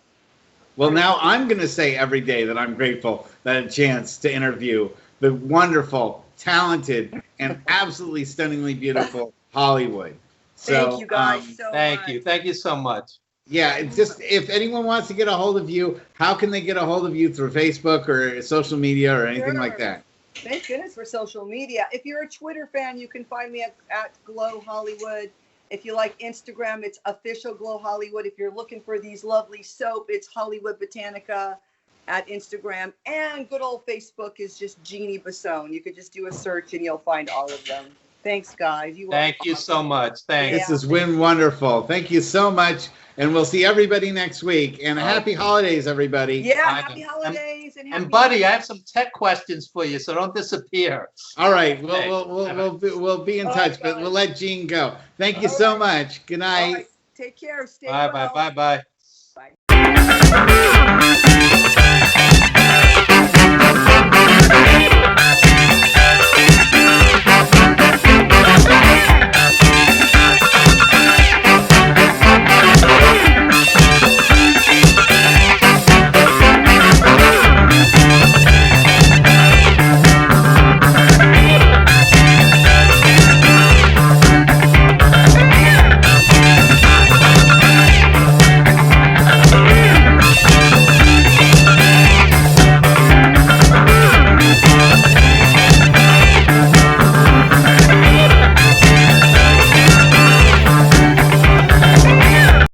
Well, now I'm going to say every day that I'm grateful that I had a chance to interview the wonderful, talented, and absolutely stunningly beautiful Hollywood. So, thank you guys so much. Thank you so much. Yeah, it's just if anyone wants to get a hold of you, how can they get a hold of you through Facebook or social media or anything like that? Thank goodness for social media. If you're a Twitter fan, you can find me at Glow Hollywood. If you like Instagram, it's official Glow Hollywood. If you're looking for these lovely soap, it's Hollywood Botanica at Instagram. And good old Facebook is just Jeanne Basone. You could just do a search and you'll find all of them. Thanks, guys. Thank you so much. Thanks. This has been wonderful. Thank you so much. And we'll see everybody next week. And happy holidays, everybody. Yeah, happy holidays. And buddy, I have some tech questions for you, so don't disappear. All right. We'll be in touch, but we'll let Jeanne go. Thank you so much. Good night. Take care. Stay well. Bye.